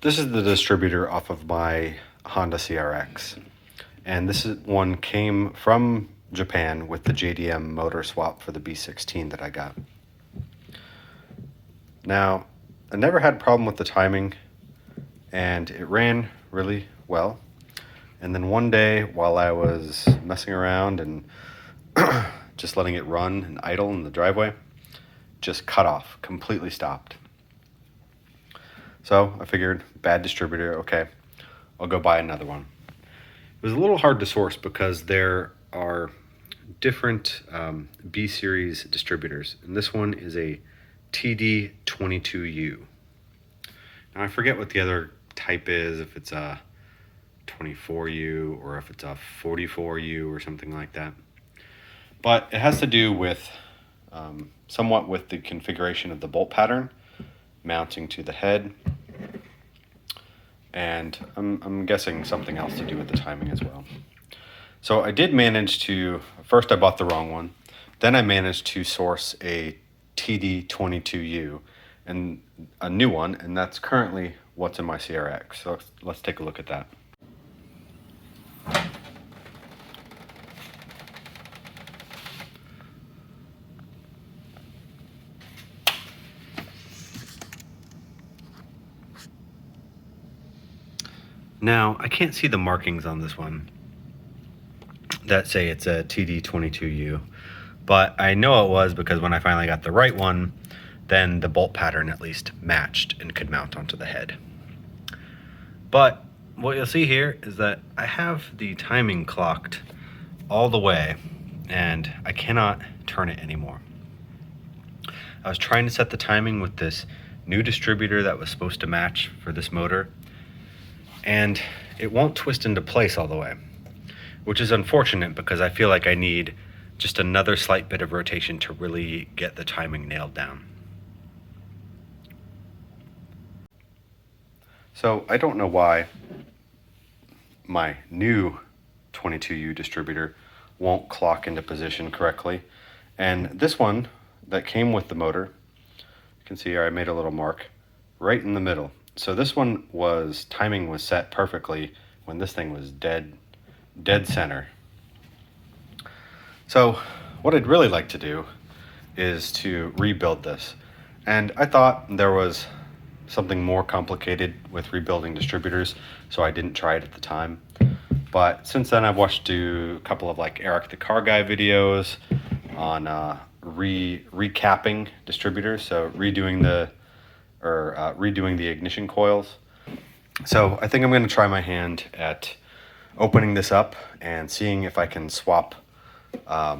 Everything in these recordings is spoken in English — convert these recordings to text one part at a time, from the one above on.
This is the distributor off of my Honda CRX. And one came from Japan with the JDM motor swap for the B16 that I got. Now, I never had a problem with the timing, and it ran really well. And then one day, while I was messing around and just letting it run and idle in the driveway, just cut off, completely stopped. So I figured, bad distributor, okay, I'll go buy another one. It was a little hard to source because there are different B series distributors, and this one is a TD22U. Now I forget what the other type is, if it's a 24U or if it's a 44U or something like that. But it has to do with somewhat with the configuration of the bolt pattern mounting to the head, and I'm guessing something else to do with the timing as well. So I did manage to, first I bought the wrong one, then I managed to source a TD22U and a new one, and that's currently what's in my CRX. So let's take a look at that. Now, I can't see the markings on this one that say it's a TD22U, but I know it was because when I finally got the right one, then the bolt pattern at least matched and could mount onto the head. But what you'll see here is that I have the timing clocked all the way, and I cannot turn it anymore. I was trying to set the timing with this new distributor that was supposed to match for this motor, and it won't twist into place all the way, which is unfortunate because I feel like I need just another slight bit of rotation to really get the timing nailed down. So I don't know why my new 22U distributor won't clock into position correctly. And this one that came with the motor, you can see here I made a little mark right in the middle. So this one timing was set perfectly when this thing was dead center. So what I'd really like to do is to rebuild this. And I thought there was something more complicated with rebuilding distributors, so I didn't try it at the time. But since then I've watched a couple of like Eric the Car Guy videos on recapping distributors, so redoing the ignition coils. So I think I'm going to try my hand at opening this up and seeing if I can swap a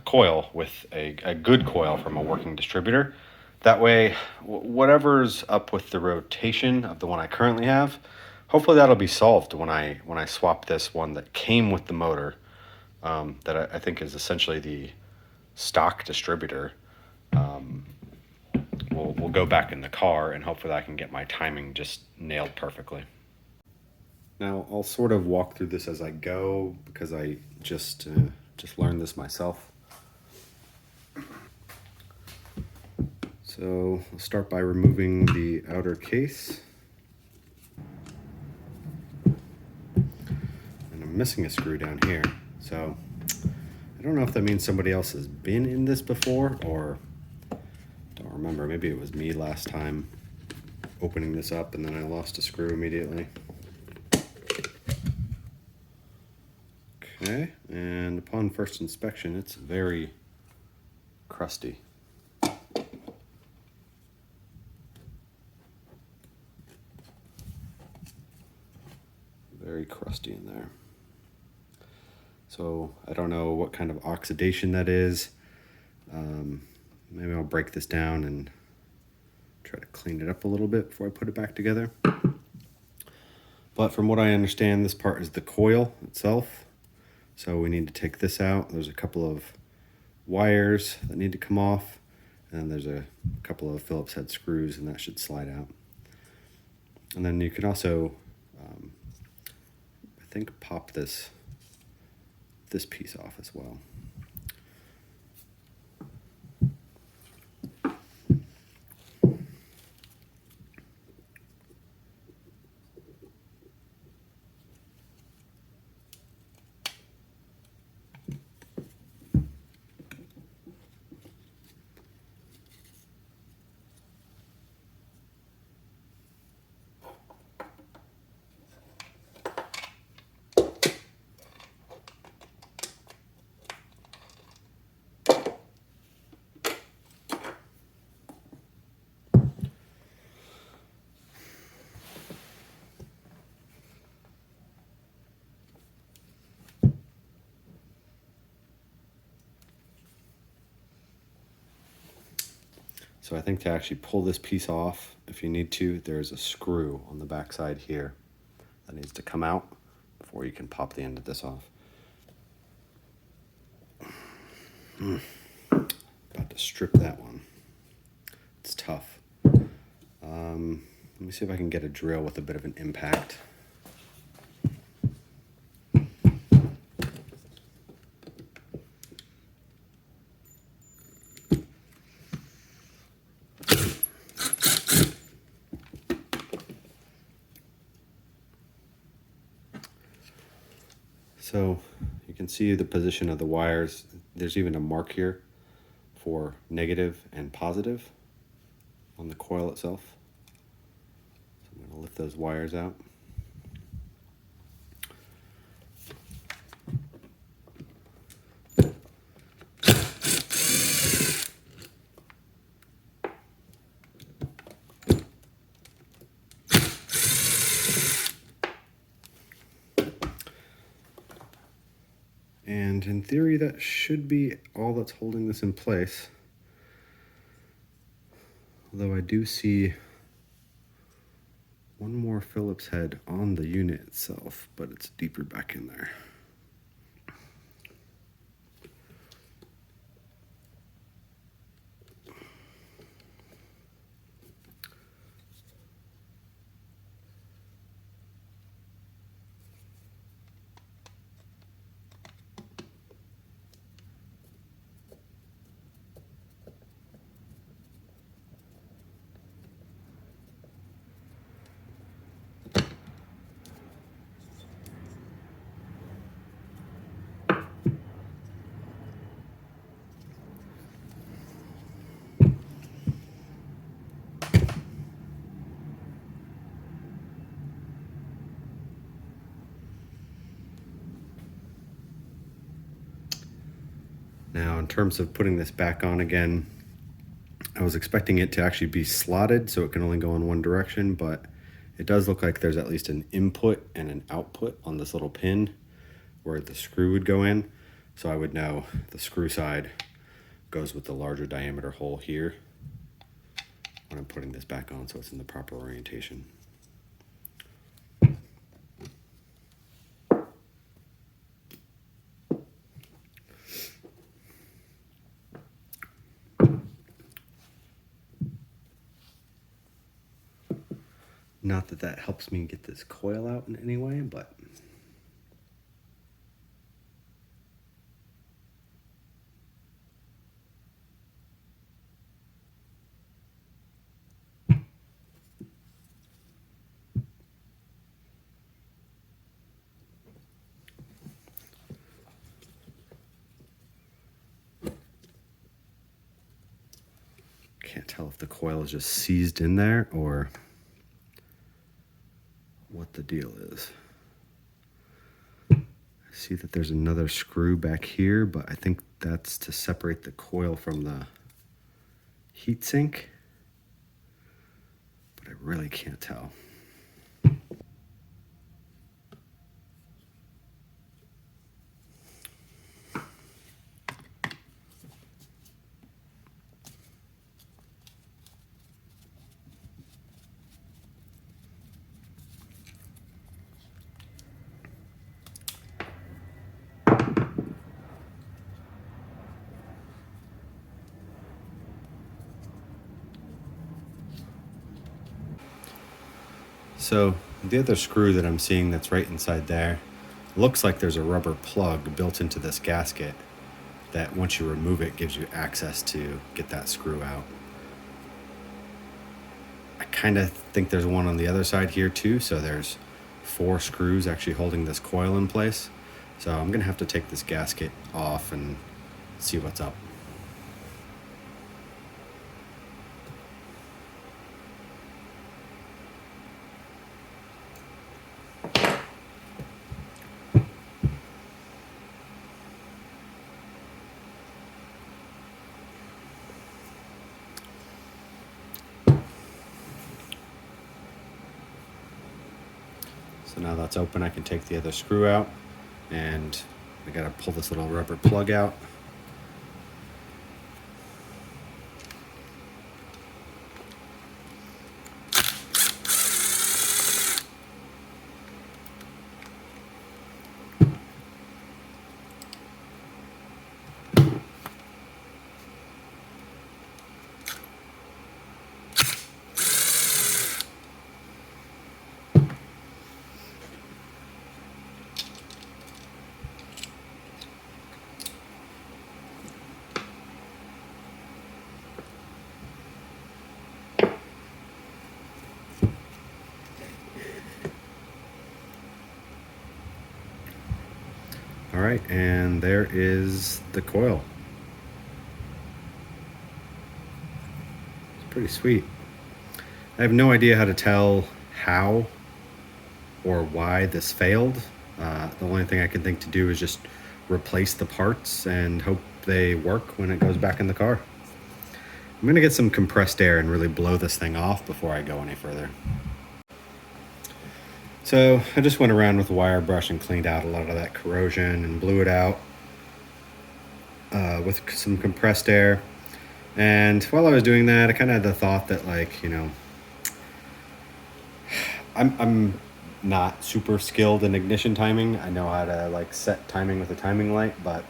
coil with a good coil from a working distributor. That way, whatever's up with the rotation of the one I currently have, hopefully that'll be solved when I swap this one that came with the motor, that I think is essentially the stock distributor. We'll go back in the car, and hopefully I can get my timing just nailed perfectly. Now I'll sort of walk through this as I go because I just learned this myself. So I'll start by removing the outer case. And I'm missing a screw down here. So I don't know if that means somebody else has been in this before, or don't remember. Maybe it was me last time opening this up and then I lost a screw immediately. Okay, and upon first inspection, it's very crusty. Very crusty in there. So I don't know what kind of oxidation that is. Maybe I'll break this down and try to clean it up a little bit before I put it back together. But from what I understand, this part is the coil itself. So we need to take this out. There's a couple of wires that need to come off, and there's a couple of Phillips head screws, and that should slide out. And then you can also, I think, pop this piece off as well. So I think to actually pull this piece off, if you need to, there's a screw on the back side here that needs to come out before you can pop the end of this off. About to strip that one. It's tough. Let me see if I can get a drill with a bit of an impact. So you can see the position of the wires. There's even a mark here for negative and positive on the coil itself. So I'm going to lift those wires out. And in theory, that should be all that's holding this in place. Although I do see one more Phillips head on the unit itself, but it's deeper back in there. Now, in terms of putting this back on again, I was expecting it to actually be slotted so it can only go in one direction, but it does look like there's at least an input and an output on this little pin where the screw would go in. So I would know the screw side goes with the larger diameter hole here when I'm putting this back on so it's in the proper orientation. Not that that helps me get this coil out in any way, but can't tell if the coil is just seized in there or what the deal is. I see that there's another screw back here, but I think that's to separate the coil from the heatsink, but I really can't tell. So the other screw that I'm seeing that's right inside there, looks like there's a rubber plug built into this gasket that once you remove it gives you access to get that screw out. I kind of think there's one on the other side here too, so there's 4 screws actually holding this coil in place. So I'm gonna have to take this gasket off and see what's up. So now that's open, I can take the other screw out, and I gotta pull this little rubber plug out. right, and there is the coil. It's pretty sweet. I have no idea how to tell how or why this failed. The only thing I can think to do is just replace the parts and hope they work when it goes back in the car. I'm gonna get some compressed air and really blow this thing off before I go any further. So I just went around with a wire brush and cleaned out a lot of that corrosion and blew it out with some compressed air. And while I was doing that, I kind of had the thought that, like, you know, I'm not super skilled in ignition timing. I know how to like set timing with a timing light, but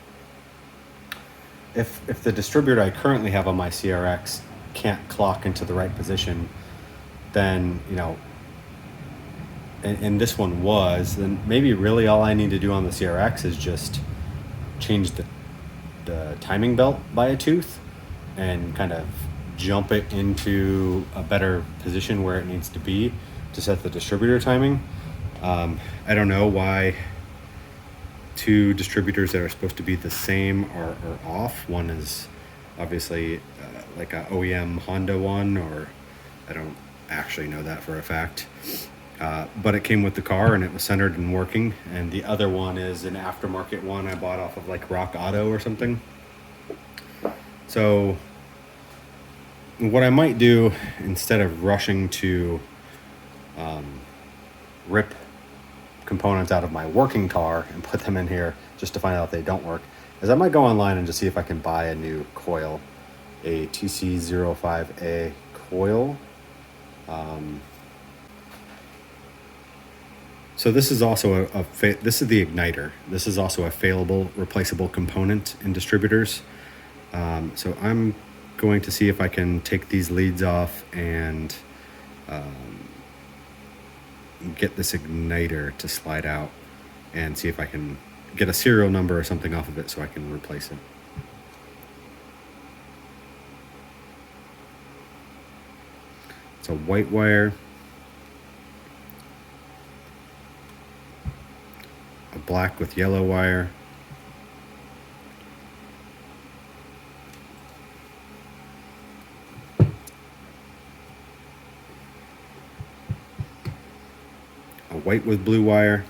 if the distributor I currently have on my CRX can't clock into the right position, then, you know, and this one was, then maybe really all I need to do on the CRX is just change the timing belt by a tooth and kind of jump it into a better position where it needs to be to set the distributor timing. I don't know why two distributors that are supposed to be the same are off. One is obviously like a OEM Honda one, or I don't actually know that for a fact. But it came with the car and it was centered and working. And the other one is an aftermarket one I bought off of like Rock Auto or something. So what I might do, instead of rushing to rip components out of my working car and put them in here just to find out they don't work, is I might go online and just see if I can buy a new coil, a TC05A coil. So this is also this is the igniter. This is also a failable, replaceable component in distributors. So I'm going to see if I can take these leads off and get this igniter to slide out and see if I can get a serial number or something off of it so I can replace it. It's a white wire, a black with yellow wire, a white with blue wire,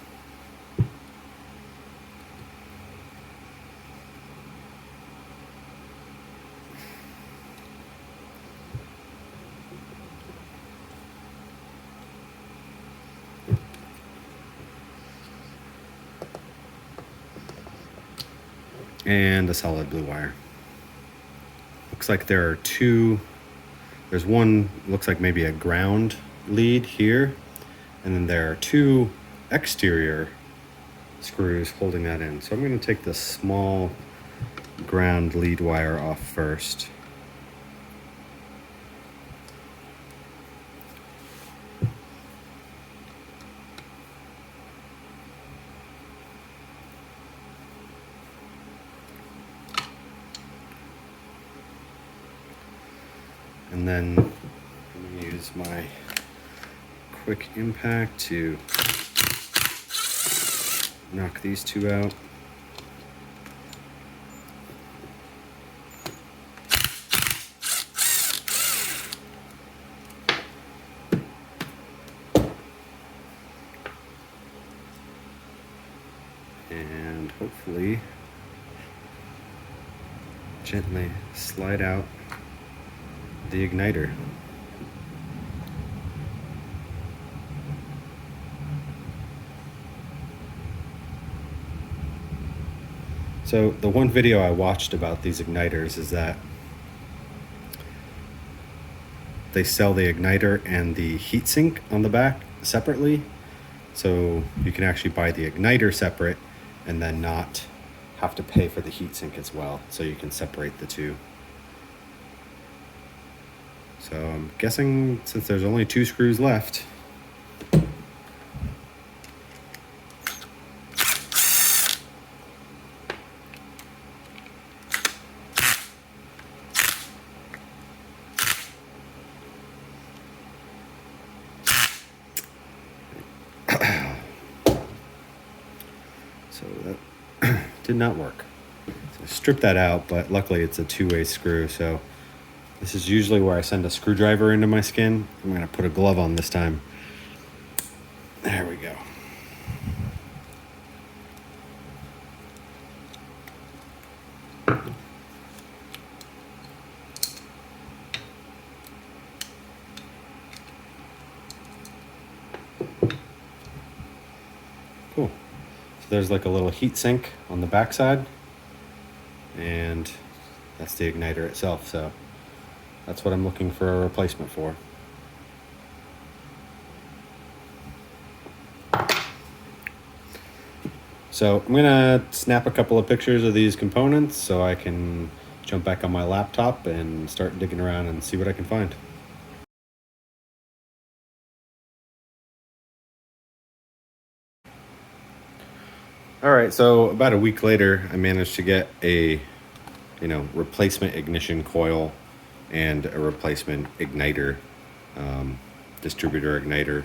and a solid blue wire. Looks like there are two. There's one, looks like maybe a ground lead here, and then there are two exterior screws holding that in. So I'm going to take the small ground lead wire off first. And then I'm going to use my quick impact to knock these two out. And hopefully gently slide out the igniter. So the one video I watched about these igniters is that they sell the igniter and the heatsink on the back separately. So you can actually buy the igniter separate and then not have to pay for the heatsink as well. So you can separate the two. So I'm guessing since there's only two screws left, so did not work. So I stripped that out, but luckily it's a two-way screw, so this is usually where I send a screwdriver into my skin. I'm gonna put a glove on this time. There we go. Cool. So there's like a little heat sink on the back side, and that's the igniter itself. So that's what I'm looking for a replacement for. So I'm gonna snap a couple of pictures of these components so I can jump back on my laptop and start digging around and see what I can find. All right, so about a week later, I managed to get a, replacement ignition coil and a replacement igniter, distributor igniter.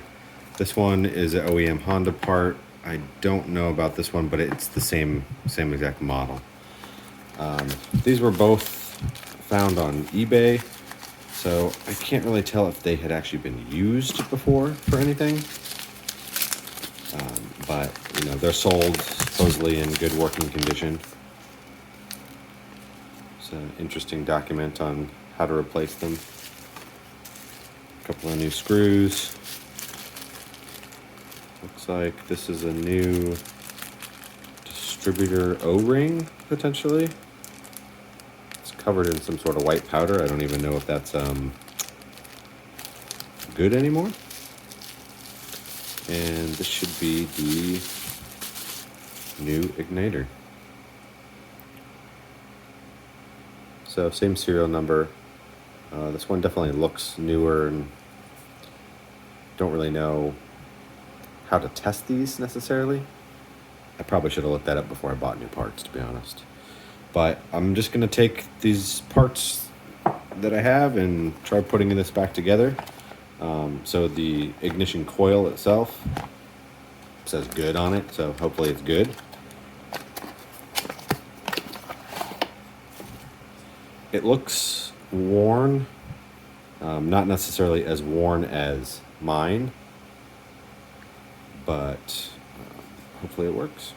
This one is an OEM Honda part. I don't know about this one, but it's the same exact model. These were both found on eBay, so I can't really tell if they had actually been used before for anything. But they're sold supposedly in good working condition. It's an interesting document on how to replace them. A couple of new screws. Looks like this is a new distributor O-ring, potentially. It's covered in some sort of white powder. I don't even know if that's good anymore. And this should be the new igniter. So same serial number. This one definitely looks newer, and don't really know how to test these necessarily. I probably should have looked that up before I bought new parts, to be honest. But I'm just gonna take these parts that I have and try putting this back together. So the ignition coil itself says good on it, so hopefully it's good. It looks worn, not necessarily as worn as mine, but hopefully it works.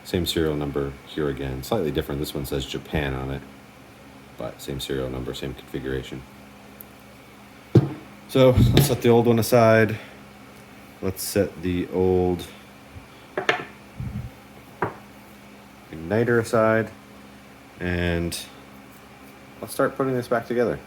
Same serial number here again, slightly different. This one says Japan on it, but same serial number, same configuration. So let's set the old one aside. Let's set the old igniter aside, and let's start putting this back together.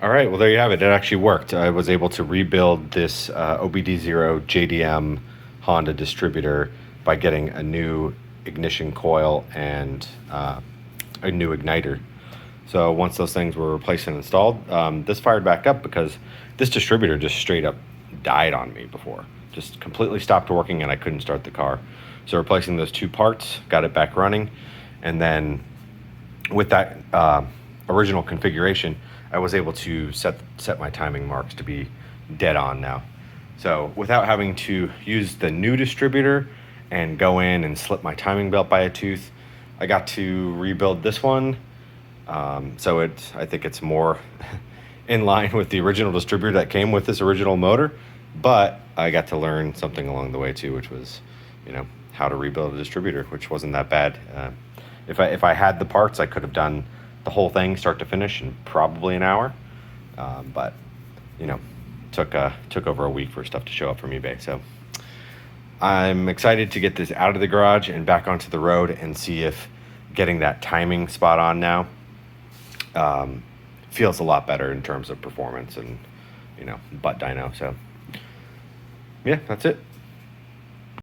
All right, well, there you have it. It actually worked. I was able to rebuild this OBD0 JDM Honda distributor by getting a new ignition coil and a new igniter. So once those things were replaced and installed, this fired back up because this distributor just straight up died on me before. Just completely stopped working and I couldn't start the car. So replacing those two parts, got it back running. And then with that original configuration, I was able to set my timing marks to be dead on now. So without having to use the new distributor and go in and slip my timing belt by a tooth, I got to rebuild this one. So I think it's more in line with the original distributor that came with this original motor, but I got to learn something along the way too, which was, how to rebuild a distributor, which wasn't that bad. If I had the parts, I could have done the whole thing start to finish in probably an hour. But took over a week for stuff to show up from eBay. So I'm excited to get this out of the garage and back onto the road and see if getting that timing spot on now feels a lot better in terms of performance and butt dyno. So yeah, that's it.